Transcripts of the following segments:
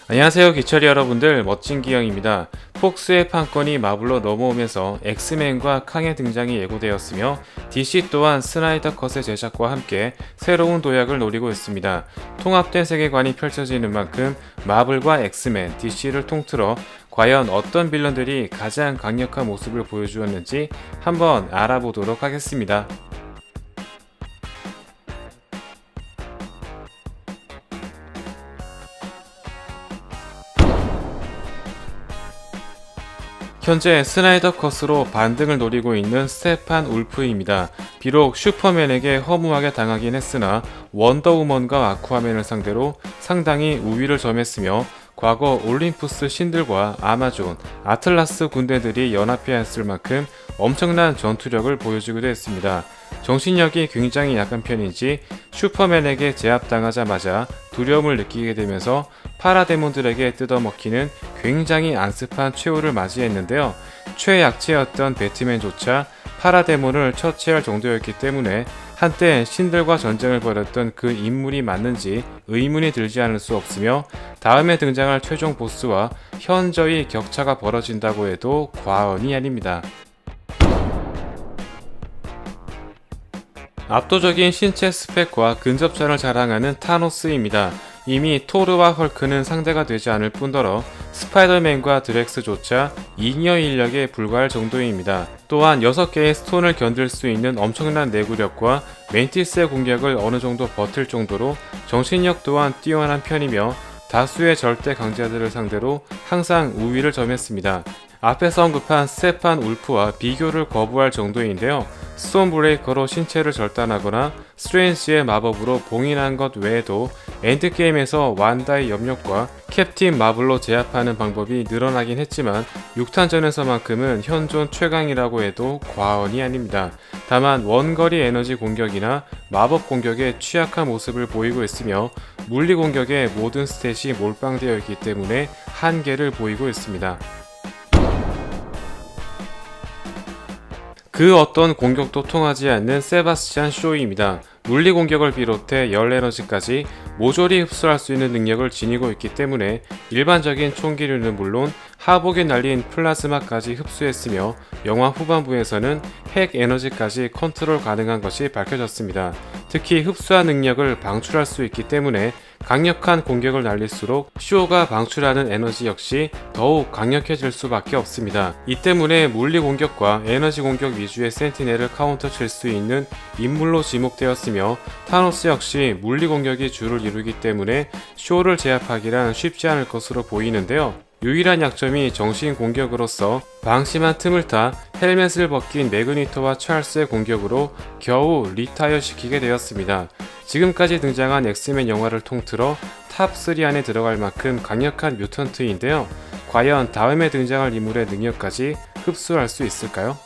안녕하세요 기철이 여러분들, 멋진 기영입니다. 폭스의 판권이 마블로 넘어오면서 엑스맨과 캉의 등장이 예고되었으며 DC 또한 스나이더 컷의 제작과 함께 새로운 도약을 노리고 있습니다. 통합된 세계관이 펼쳐지는 만큼 마블과 엑스맨, DC를 통틀어 과연 어떤 빌런들이 가장 강력한 모습을 보여주었는지 한번 알아보도록 하겠습니다. 현재 스나이더 컷으로 반등을 노리고 있는 스테판 울프입니다. 비록 슈퍼맨에게 허무하게 당하긴 했으나 원더우먼과 아쿠아맨을 상대로 상당히 우위를 점했으며 과거 올림푸스 신들과 아마존, 아틀라스 군대들이 연합해야 했을 만큼 엄청난 전투력을 보여주기도 했습니다. 정신력이 굉장히 약한 편인지 슈퍼맨에게 제압당하자마자 두려움을 느끼게 되면서 파라데몬들에게 뜯어먹히는 굉장히 안습한 최후를 맞이했는데요. 최약체였던 배트맨조차 파라데몬을 처치할 정도였기 때문에 한때 신들과 전쟁을 벌였던 그 인물이 맞는지 의문이 들지 않을 수 없으며 다음에 등장할 최종 보스와 현저히 격차가 벌어진다고 해도 과언이 아닙니다. 압도적인 신체 스펙과 근접전을 자랑하는 타노스입니다. 이미 토르와 헐크는 상대가 되지 않을 뿐더러 스파이더맨과 드렉스조차 잉여 인력에 불과할 정도입니다. 또한 6개의 스톤을 견딜 수 있는 엄청난 내구력과 멘티스의 공격을 어느 정도 버틸 정도로 정신력 또한 뛰어난 편이며 다수의 절대 강자들을 상대로 항상 우위를 점했습니다. 앞에서 언급한 스테판 울프와 비교를 거부할 정도인데요. 스톤 브레이커로 신체를 절단하거나 스트레인지의 마법으로 봉인한 것 외에도 엔드게임에서 완다의 염력과 캡틴 마블로 제압하는 방법이 늘어나긴 했지만 6탄전에서만큼은 현존 최강이라고 해도 과언이 아닙니다. 다만 원거리 에너지 공격이나 마법 공격에 취약한 모습을 보이고 있으며 물리 공격에 모든 스탯이 몰빵되어 있기 때문에 한계를 보이고 있습니다. 그 어떤 공격도 통하지 않는 세바스찬 쇼이입니다. 물리 공격을 비롯해 열 에너지까지 모조리 흡수할 수 있는 능력을 지니고 있기 때문에 일반적인 총기류는 물론 하복이 날린 플라즈마까지 흡수했으며 영화 후반부에서는 핵 에너지까지 컨트롤 가능한 것이 밝혀졌습니다. 특히 흡수한 능력을 방출할 수 있기 때문에 강력한 공격을 날릴수록 쇼가 방출하는 에너지 역시 더욱 강력해질 수밖에 없습니다. 이 때문에 물리 공격과 에너지 공격 위주의 센티넬을 카운터 칠 수 있는 인물로 지목되었으며 타노스 역시 물리 공격이 주를 이루기 때문에 쇼를 제압하기란 쉽지 않을 것으로 보이는데요. 유일한 약점이 정신 공격으로서 방심한 틈을 타 헬멧을 벗긴 매그니토와 찰스의 공격으로 겨우 리타이어 시키게 되었습니다. 지금까지 등장한 엑스맨 영화를 통틀어 탑3 안에 들어갈 만큼 강력한 뮤턴트인데요. 과연 다음에 등장할 인물의 능력까지 흡수할 수 있을까요?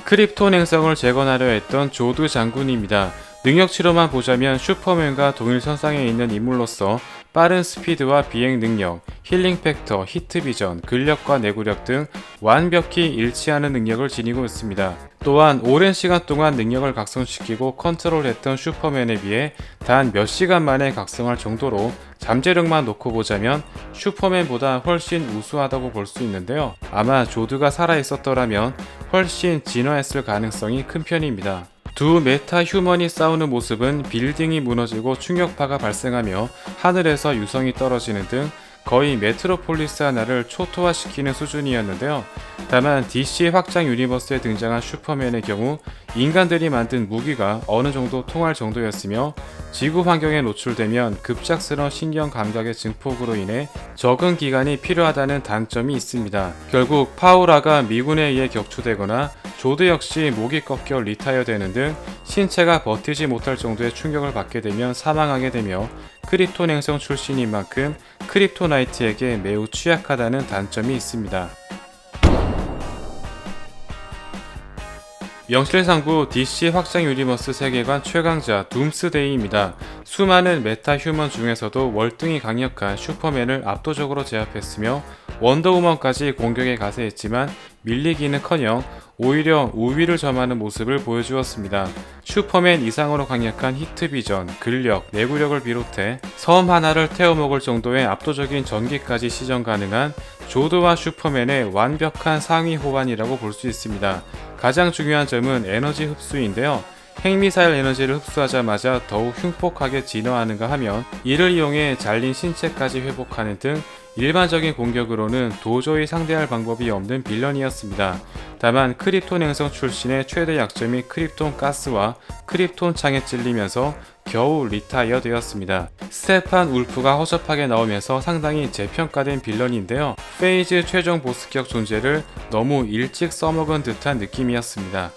크립톤 행성을 재건하려 했던 조드 장군입니다. 능력치로만 보자면 슈퍼맨과 동일 선상에 있는 인물로서 빠른 스피드와 비행 능력, 힐링 팩터, 히트 비전, 근력과 내구력 등 완벽히 일치하는 능력을 지니고 있습니다. 또한 오랜 시간 동안 능력을 각성시키고 컨트롤했던 슈퍼맨에 비해 단 몇 시간 만에 각성할 정도로 잠재력만 놓고 보자면 슈퍼맨보다 훨씬 우수하다고 볼 수 있는데요. 아마 조드가 살아있었더라면 훨씬 진화했을 가능성이 큰 편입니다. 두 메타 휴먼이 싸우는 모습은 빌딩이 무너지고 충격파가 발생하며 하늘에서 유성이 떨어지는 등 거의 메트로폴리스 하나를 초토화시키는 수준이었는데요. 다만 DC 확장 유니버스에 등장한 슈퍼맨의 경우 인간들이 만든 무기가 어느 정도 통할 정도였으며 지구 환경에 노출되면 급작스러운 신경 감각의 증폭으로 인해 적응 기간이 필요하다는 단점이 있습니다. 결국 파우라가 미군에 의해 격추되거나 조드 역시 목이 꺾여 리타이어 되는 등 신체가 버티지 못할 정도의 충격을 받게 되면 사망하게 되며 크립톤 행성 출신인 만큼 크립토나이트에게 매우 취약하다는 단점이 있습니다. 명실상부 DC 확장 유니버스 세계관 최강자 둠스데이입니다. 수많은 메타 휴먼 중에서도 월등히 강력한 슈퍼맨을 압도적으로 제압했으며 원더우먼까지 공격에 가세했지만 밀리기는커녕 오히려 우위를 점하는 모습을 보여주었습니다. 슈퍼맨 이상으로 강력한 히트비전, 근력, 내구력을 비롯해 섬 하나를 태워먹을 정도의 압도적인 전기까지 시전 가능한 조드와 슈퍼맨의 완벽한 상위 호환이라고 볼 수 있습니다. 가장 중요한 점은 에너지 흡수인데요. 핵미사일 에너지를 흡수하자마자 더욱 흉폭하게 진화하는가 하면 이를 이용해 잘린 신체까지 회복하는 등 일반적인 공격으로는 도저히 상대할 방법이 없는 빌런이었습니다. 다만 크립톤 행성 출신의 최대 약점이 크립톤 가스와 크립톤 창에 찔리면서 겨우 리타이어 되었습니다. 스테판 울프가 허접하게 나오면서 상당히 재평가된 빌런인데요. 페이즈 최종 보스격 존재를 너무 일찍 써먹은 듯한 느낌이었습니다.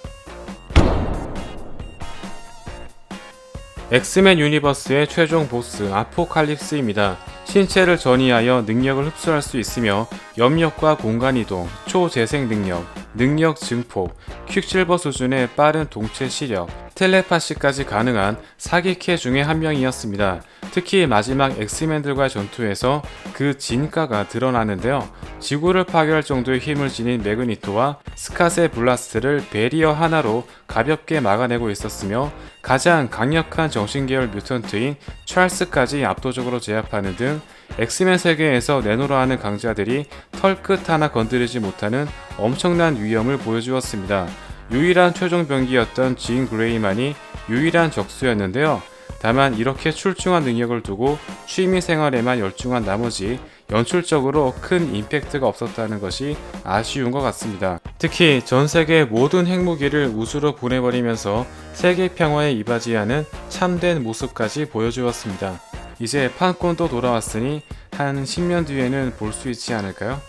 엑스맨 유니버스의 최종 보스 아포칼립스입니다. 신체를 전이하여 능력을 흡수할 수 있으며 염력과 공간이동, 초재생 능력, 능력 증폭, 퀵실버 수준의 빠른 동체 시력, 텔레파시까지 가능한 사기캐 중에 한 명이었습니다. 특히 마지막 엑스맨들과의 전투에서 그 진가가 드러나는데요. 지구를 파괴할 정도의 힘을 지닌 매그니토와 스캇의 블라스트를 베리어 하나로 가볍게 막아내고 있었으며 가장 강력한 정신계열 뮤턴트인 찰스까지 압도적으로 제압하는 등 엑스맨 세계에서 내노라 하는 강자들이 털끝 하나 건드리지 못하는 엄청난 위험을 보여주었습니다. 유일한 최종 병기였던 진 그레이만이 유일한 적수였는데요. 다만 이렇게 출중한 능력을 두고 취미생활에만 열중한 나머지 연출적으로 큰 임팩트가 없었다는 것이 아쉬운 것 같습니다. 특히 전세계 모든 핵무기를 우주로 보내버리면서 세계 평화에 이바지하는 참된 모습까지 보여주었습니다. 이제 판권도 돌아왔으니 한 10년 뒤에는 볼 수 있지 않을까요?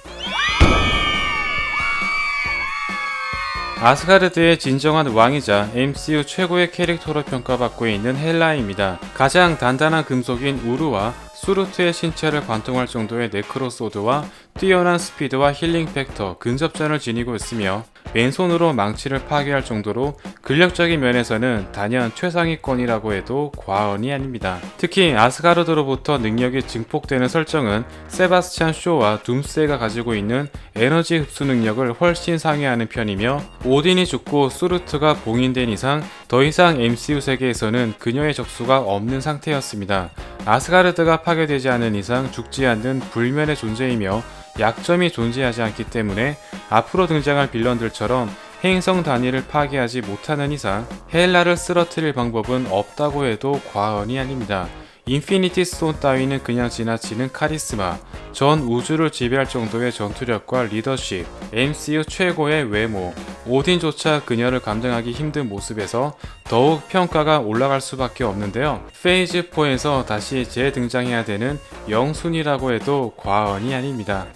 아스가르드의 진정한 왕이자 MCU 최고의 캐릭터로 평가받고 있는 헬라입니다. 가장 단단한 금속인 우르와 수루트의 신체를 관통할 정도의 네크로소드와 뛰어난 스피드와 힐링 팩터, 근접전을 지니고 있으며 맨손으로 망치를 파괴할 정도로 근력적인 면에서는 단연 최상위권이라고 해도 과언이 아닙니다. 특히 아스가르드로부터 능력이 증폭되는 설정은 세바스찬 쇼와 둠스데이가 가지고 있는 에너지 흡수 능력을 훨씬 상회하는 편이며 오딘이 죽고 수루트가 봉인된 이상 더 이상 MCU 세계에서는 그녀의 적수가 없는 상태였습니다. 아스가르드가 파괴되지 않은 이상 죽지 않는 불면의 존재이며 약점이 존재하지 않기 때문에 앞으로 등장할 빌런들처럼 행성 단위를 파괴하지 못하는 이상 헬라를 쓰러뜨릴 방법은 없다고 해도 과언이 아닙니다. 인피니티 스톤 따위는 그냥 지나치는 카리스마, 전 우주를 지배할 정도의 전투력과 리더십, MCU 최고의 외모, 오딘조차 그녀를 감당하기 힘든 모습에서 더욱 평가가 올라갈 수밖에 없는데요. 페이즈 4에서 다시 재등장해야 되는 영순이라고 해도 과언이 아닙니다.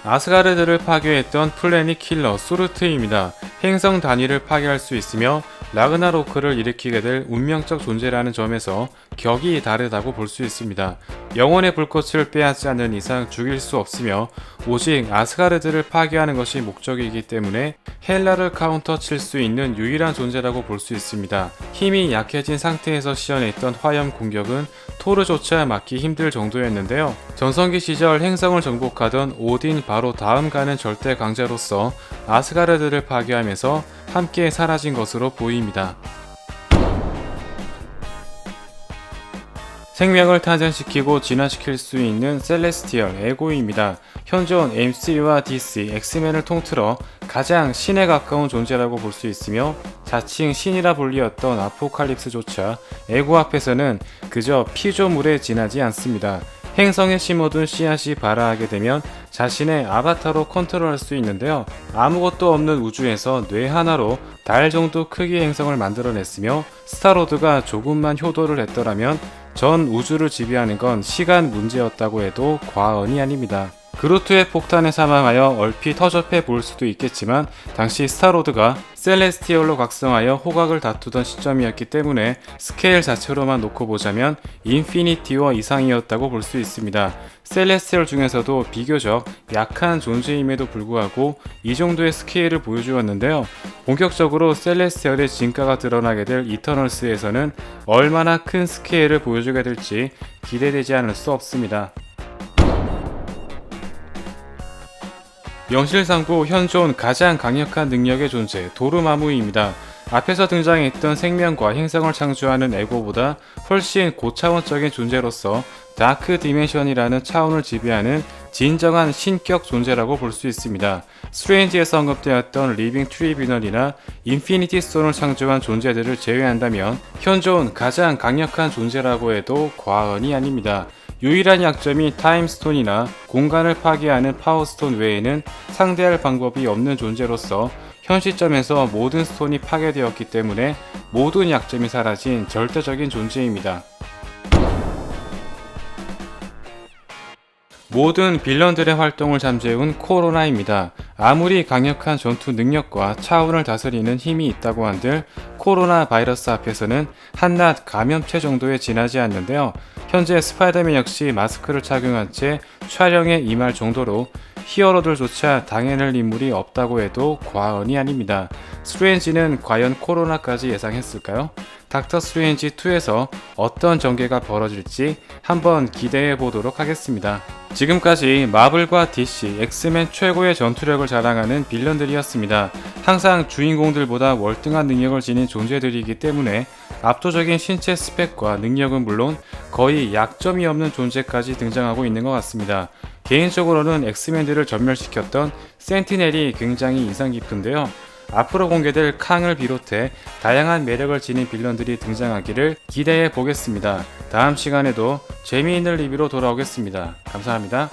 아스가르드를 파괴했던 플래닛 킬러 수르트입니다. 행성 단위를 파괴할 수 있으며 라그나로크를 일으키게 될 운명적 존재라는 점에서 격이 다르다고 볼 수 있습니다. 영혼의 불꽃을 빼앗지 않는 이상 죽일 수 없으며 오직 아스가르드를 파괴하는 것이 목적이기 때문에 헬라를 카운터 칠 수 있는 유일한 존재라고 볼 수 있습니다. 힘이 약해진 상태에서 시연했던 화염 공격은 토르조차 막기 힘들 정도였는데요. 전성기 시절 행성을 정복하던 오딘 바로 다음 가는 절대 강자로서 아스가르드를 파괴하면서 함께 사라진 것으로 보입니다. 생명을 탄생시키고 진화시킬 수 있는 셀레스티얼 에고입니다. 현존 MCU와 DC, 엑스맨을 통틀어 가장 신에 가까운 존재라고 볼 수 있으며 자칭 신이라 불리었던 아포칼립스조차 에고 앞에서는 그저 피조물에 지나지 않습니다. 행성에 심어둔 씨앗이 발아하게 되면 자신의 아바타로 컨트롤할 수 있는데요. 아무것도 없는 우주에서 뇌 하나로 달 정도 크기의 행성을 만들어냈으며 스타로드가 조금만 효도를 했더라면 전 우주를 지배하는 건 시간 문제였다고 해도 과언이 아닙니다. 그루트의 폭탄에 사망하여 얼핏 허접해 보일 수도 있겠지만 당시 스타로드가 셀레스티얼로 각성하여 호각을 다투던 시점이었기 때문에 스케일 자체로만 놓고 보자면 인피니티 워 이상이었다고 볼 수 있습니다. 셀레스티얼 중에서도 비교적 약한 존재임에도 불구하고 이 정도의 스케일을 보여주었는데요. 본격적으로 셀레스티얼의 진가가 드러나게 될 이터널스에서는 얼마나 큰 스케일을 보여주게 될지 기대되지 않을 수 없습니다. 명실상부 현존 가장 강력한 능력의 존재 도르마무입니다. 앞에서 등장했던 생명과 행성을 창조하는 에고보다 훨씬 고차원적인 존재로서 다크 디멘션이라는 차원을 지배하는 진정한 신격 존재라고 볼 수 있습니다. 스트레인지에서 언급되었던 리빙 트리뷰널이나 인피니티 스톤을 창조한 존재들을 제외한다면 현존 가장 강력한 존재라고 해도 과언이 아닙니다. 유일한 약점이 타임스톤이나 공간을 파괴하는 파워스톤 외에는 상대할 방법이 없는 존재로서 현 시점에서 모든 스톤이 파괴되었기 때문에 모든 약점이 사라진 절대적인 존재입니다. 모든 빌런들의 활동을 잠재운 코로나입니다. 아무리 강력한 전투 능력과 차원을 다스리는 힘이 있다고 한들 코로나 바이러스 앞에서는 한낱 감염체 정도에 지나지 않는데요. 현재 스파이더맨 역시 마스크를 착용한 채 촬영에 임할 정도로 히어로들조차 당해낼 인물이 없다고 해도 과언이 아닙니다. 스트레인지는 과연 코로나까지 예상했을까요? 닥터 스트레인지 2에서 어떤 전개가 벌어질지 한번 기대해 보도록 하겠습니다. 지금까지 마블과 DC, 엑스맨 최고의 전투력을 자랑하는 빌런들이었습니다. 항상 주인공들보다 월등한 능력을 지닌 존재들이기 때문에 압도적인 신체 스펙과 능력은 물론 거의 약점이 없는 존재까지 등장하고 있는 것 같습니다. 개인적으로는 엑스맨들을 전멸시켰던 센티넬이 굉장히 인상 깊은데요. 앞으로 공개될 캉을 비롯해 다양한 매력을 지닌 빌런들이 등장하기를 기대해 보겠습니다. 다음 시간에도 재미있는 리뷰로 돌아오겠습니다. 감사합니다.